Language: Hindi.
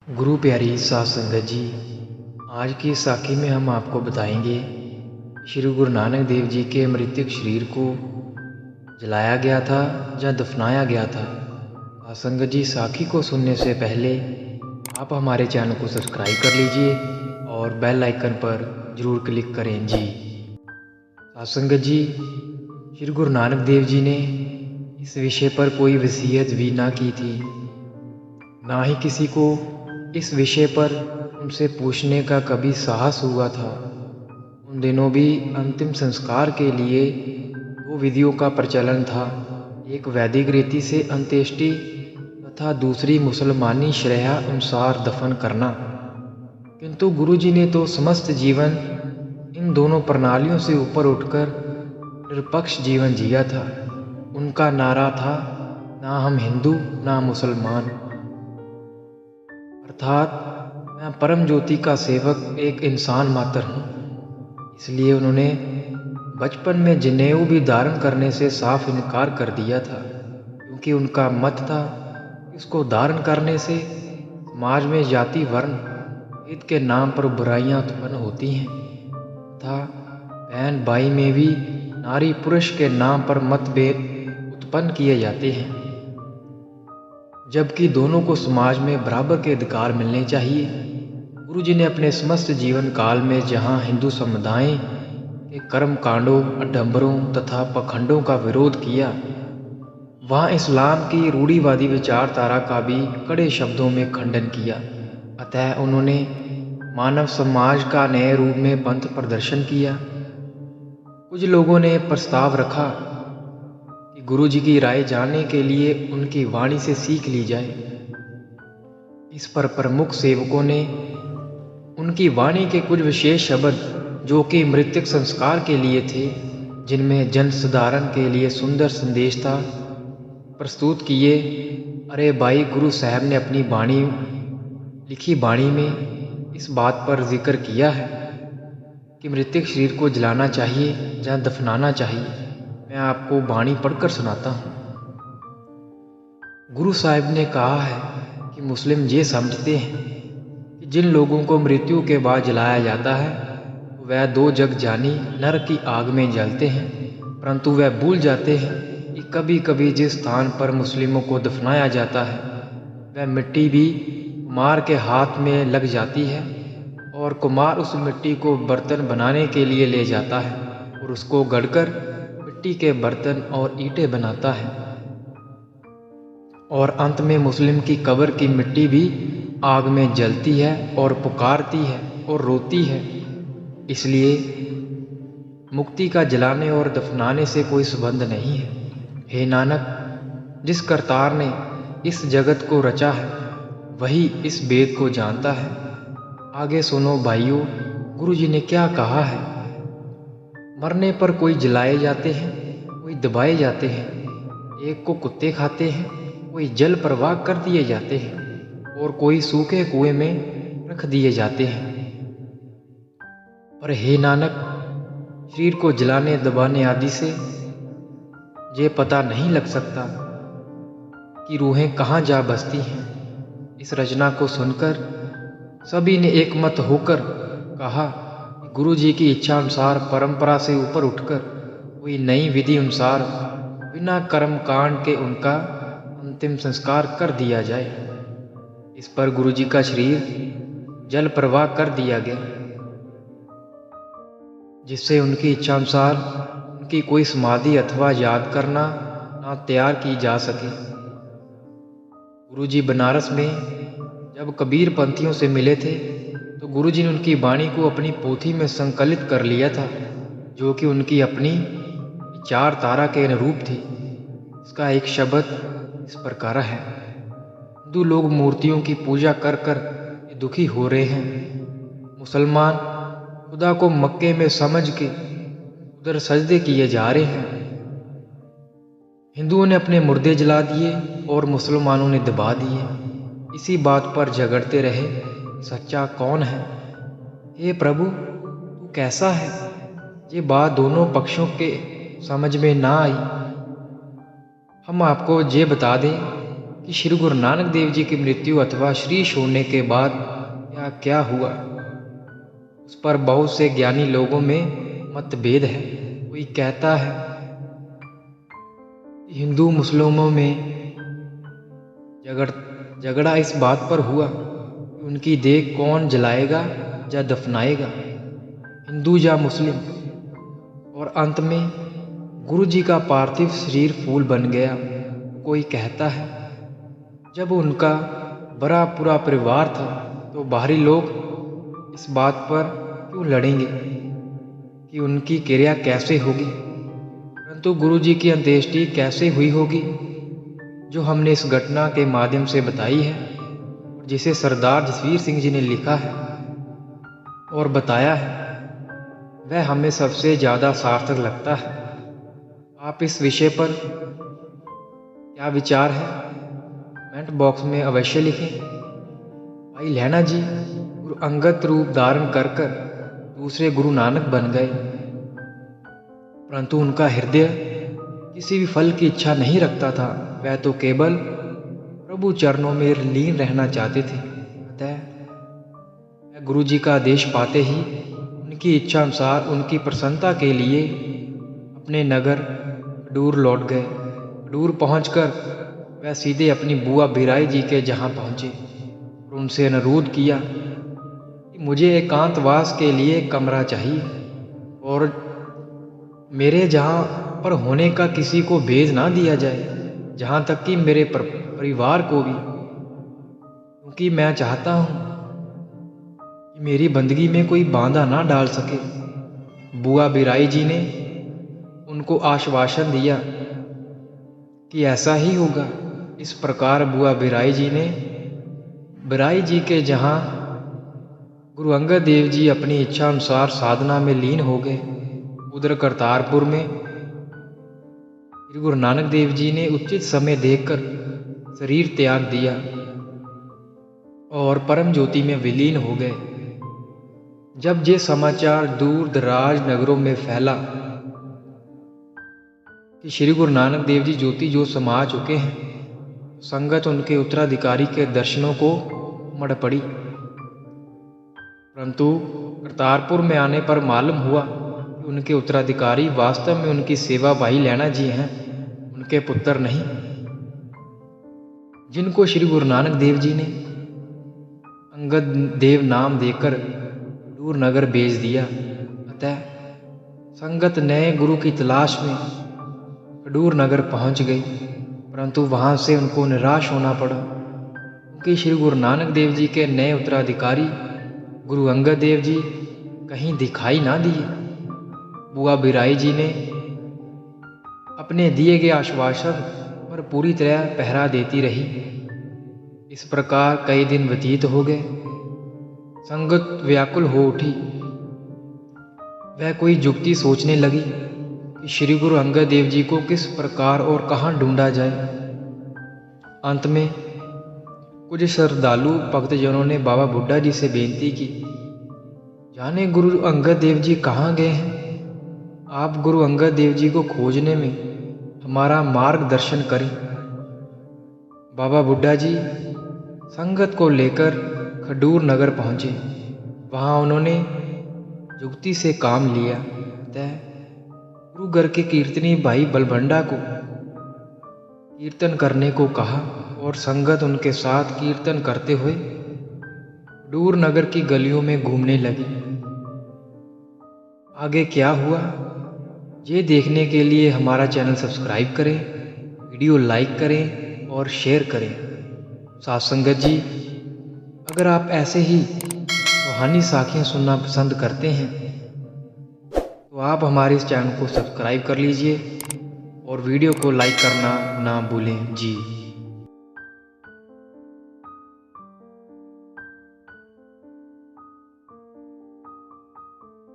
गुरु प्यारी साध संगत जी, आज की इस साखी में हम आपको बताएंगे श्री गुरु नानक देव जी के मृतक शरीर को जलाया गया था या दफनाया गया था। साध संगत जी, साखी को सुनने से पहले आप हमारे चैनल को सब्सक्राइब कर लीजिए और बेल आइकन पर ज़रूर क्लिक करें जी। साध संगत जी, श्री गुरु नानक देव जी ने इस विषय पर कोई वसीयत भी ना की थी, ना ही किसी को इस विषय पर उनसे पूछने का कभी साहस हुआ था। उन दिनों भी अंतिम संस्कार के लिए दो विधियों का प्रचलन था, एक वैदिक रीति से अंत्येष्टि तथा दूसरी मुसलमानी श्रेया अनुसार दफन करना। किंतु गुरुजी ने तो समस्त जीवन इन दोनों प्रणालियों से ऊपर उठकर निरपक्ष जीवन जिया था। उनका नारा था, ना हम हिंदू ना मुसलमान, अर्थात मैं परम ज्योति का सेवक एक इंसान मात्र हूँ। इसलिए उन्होंने बचपन में जनेऊ भी धारण करने से साफ इनकार कर दिया था, क्योंकि उनका मत था कि इसको धारण करने से समाज में जाति वर्ण भेद के नाम पर बुराइयां उत्पन्न होती हैं तथा बहन भाई में भी नारी पुरुष के नाम पर मतभेद उत्पन्न किए जाते हैं, जबकि दोनों को समाज में बराबर के अधिकार मिलने चाहिए। गुरुजी ने अपने समस्त जीवन काल में जहाँ हिंदू समुदाय के कर्म कांडों, अडंबरों तथा पखंडों का विरोध किया, वहाँ इस्लाम की रूढ़िवादी विचारधारा का भी कड़े शब्दों में खंडन किया। अतः उन्होंने मानव समाज का नए रूप में पंथ प्रदर्शन किया। कुछ लोगों ने प्रस्ताव रखा कि गुरुजी की राय जानने के लिए उनकी वाणी से सीख ली जाए। इस पर प्रमुख सेवकों ने उनकी वाणी के कुछ विशेष शब्द, जो कि मृतक संस्कार के लिए थे, जिनमें जन सुधारण के लिए सुंदर संदेश था, प्रस्तुत किए। अरे भाई, गुरु साहब ने अपनी लिखी वाणी में इस बात पर जिक्र किया है कि मृतक शरीर को जलाना चाहिए या दफनाना चाहिए। मैं आपको वाणी पढ़कर सुनाता हूँ। गुरु साहिब ने कहा है कि मुस्लिम ये समझते हैं कि जिन लोगों को मृत्यु के बाद जलाया जाता है वह दो जग जानी नरक की आग में जलते हैं, परंतु वह भूल जाते हैं कि कभी कभी जिस स्थान पर मुस्लिमों को दफनाया जाता है वह मिट्टी भी कुम्हार के हाथ में लग जाती है और कुम्हार उस मिट्टी को बर्तन बनाने के लिए ले जाता है और उसको गढ़कर मिट्टी के बर्तन और ईंटें बनाता है, और अंत में मुस्लिम की कब्र की मिट्टी भी आग में जलती है और पुकारती है और रोती है। इसलिए मुक्ति का जलाने और दफनाने से कोई संबंध नहीं है। हे नानक, जिस करतार ने इस जगत को रचा है वही इस वेद को जानता है। आगे सुनो भाइयों, गुरुजी ने क्या कहा है। मरने पर कोई जलाए जाते हैं, कोई दबाए जाते हैं, एक को कुत्ते खाते हैं, कोई जल प्रवाह कर दिए जाते हैं और कोई सूखे कुएं में रख दिए जाते हैं। और हे नानक, शरीर को जलाने दबाने आदि से ये पता नहीं लग सकता कि रूहें कहाँ जा बसती हैं। इस रचना को सुनकर सभी ने एक मत होकर कहा, गुरु जी की इच्छा अनुसार परंपरा से ऊपर उठकर कोई नई विधि अनुसार बिना कर्म कांड के उनका अंतिम संस्कार कर दिया जाए। इस पर गुरु जी का शरीर जल प्रवाह कर दिया गया, जिससे उनकी इच्छा अनुसार उनकी कोई समाधि अथवा याद करना ना तैयार की जा सके। गुरु जी बनारस में जब कबीर पंथियों से मिले थे तो गुरुजी ने उनकी वाणी को अपनी पोथी में संकलित कर लिया था, जो कि उनकी अपनी विचारधारा के अनुरूप थी। इसका एक शब्द इस प्रकार है, हिंदू लोग मूर्तियों की पूजा कर कर दुखी हो रहे हैं, मुसलमान खुदा को मक्के में समझ के उधर सजदे किए जा रहे हैं। हिंदुओं ने अपने मुर्दे जला दिए और मुसलमानों ने दबा दिए। इसी बात पर झगड़ते रहे, सच्चा कौन है। हे प्रभु, तू कैसा है। ये बात दोनों पक्षों के समझ में ना आई। हम आपको ये बता दें कि श्री गुरु नानक देव जी की मृत्यु अथवा शीश होने के बाद क्या क्या हुआ, उस पर बहुत से ज्ञानी लोगों में मतभेद है। कोई कहता है हिंदू मुस्लिमों में झगड़ा इस बात पर हुआ कि उनकी देह कौन जलाएगा या दफनाएगा, हिंदू या मुस्लिम। और अंत में गुरु जी का पार्थिव शरीर फूल बन गया। कोई कहता है जब उनका बड़ा पूरा परिवार था तो बाहरी लोग इस बात पर क्यों लड़ेंगे कि उनकी क्रिया कैसे होगी, परंतु गुरु जी की अंत्येष्टि कैसे हुई होगी, जो हमने इस घटना के माध्यम से बताई है और जिसे सरदार जसवीर सिंह जी ने लिखा है और बताया है, वह हमें सबसे ज़्यादा सार्थक लगता है। आप इस विषय पर क्या विचार है, कमेंट बॉक्स में अवश्य लिखें। भाई लहना जी गुरु अंगद रूप धारण कर दूसरे गुरु नानक बन गए, परंतु उनका हृदय किसी भी फल की इच्छा नहीं रखता था। वह तो केवल प्रभु चरणों में लीन रहना चाहते थे। अतः गुरु जी का आदेश पाते ही उनकी इच्छा अनुसार उनकी प्रसन्नता के लिए अपने नगर खडूर लौट गए। खडूर पहुंचकर वह सीधे अपनी बुआ बिराई जी के जहां पहुंचे और उनसे अनुरोध किया कि मुझे एकांतवास के लिए कमरा चाहिए और मेरे जहां पर होने का किसी को भेज ना दिया जाए, जहां तक कि मेरे परिवार को भी, क्योंकि मैं चाहता हूं कि मेरी बंदगी में कोई बाधा ना डाल सके। बुआ बिराई जी ने उनको आश्वासन दिया कि ऐसा ही होगा। इस प्रकार बुआ बिराई जी के जहां गुरु अंगद देव जी अपनी इच्छा अनुसार साधना में लीन हो गए, उधर करतारपुर में श्री गुरु नानक देव जी ने उचित समय देखकर शरीर त्याग दिया और परम ज्योति में विलीन हो गए। जब ये समाचार दूर दराज नगरों में फैला कि श्री गुरु नानक देव जी ज्योति जो समा चुके हैं, संगत उनके उत्तराधिकारी के दर्शनों को मड़ पड़ी। परंतु करतारपुर में आने पर मालूम हुआ कि उनके उत्तराधिकारी वास्तव में उनकी सेवा भाई लहना जी हैं, उनके पुत्र नहीं, जिनको श्री गुरु नानक देव जी ने अंगद देव नाम देकर दूर नगर भेज दिया। अतः संगत नए गुरु की तलाश में खडूर नगर पहुंच गई, परंतु वहां से उनको निराश होना पड़ा, क्योंकि श्री गुरु नानक देव जी के नए उत्तराधिकारी गुरु अंगद देव जी कहीं दिखाई ना दिए। बुआ बिराई जी ने अपने दिए गए आश्वासन पर पूरी तरह पहरा देती रही। इस प्रकार कई दिन व्यतीत हो गए। संगत व्याकुल हो उठी। वह कोई जुक्ति सोचने लगी कि श्री गुरु अंगद देव जी को किस प्रकार और कहाँ ढूंढा जाए। अंत में कुछ श्रद्धालु भक्तजनों ने बाबा बुड्ढा जी से बेनती की, जाने गुरु अंगद देव जी कहाँ गए हैं, आप गुरु अंगद देव जी को खोजने में हमारा मार्गदर्शन करें। बाबा बुड्ढा जी संगत को लेकर खडूर नगर पहुंचे। वहां उन्होंने जुक्ति से काम लिया। गुरुगर के कीर्तनी भाई बलभंडा को कीर्तन करने को कहा और संगत उनके साथ कीर्तन करते हुए खडूर नगर की गलियों में घूमने लगी। आगे क्या हुआ ये देखने के लिए हमारा चैनल सब्सक्राइब करें, वीडियो लाइक करें और शेयर करें। साथ संगत जी, अगर आप ऐसे ही रूहानी साखियाँ सुनना पसंद करते हैं तो आप हमारे इस चैनल को सब्सक्राइब कर लीजिए और वीडियो को लाइक करना ना भूलें जी।